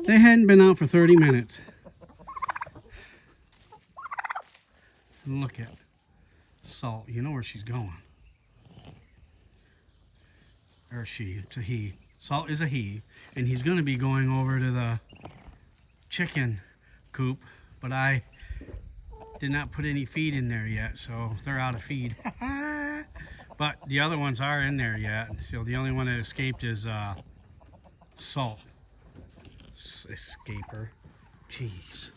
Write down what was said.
They hadn't been out for 30 minutes. Look at Salt. You know where she's going. Or she. It's a he. Salt is a he. And he's going to be going over to the chicken coop. But I did not put any feed in there yet. So they're out of feed. But the other ones are in there yet. So the only one that escaped is Salt. Escaper. Jeez.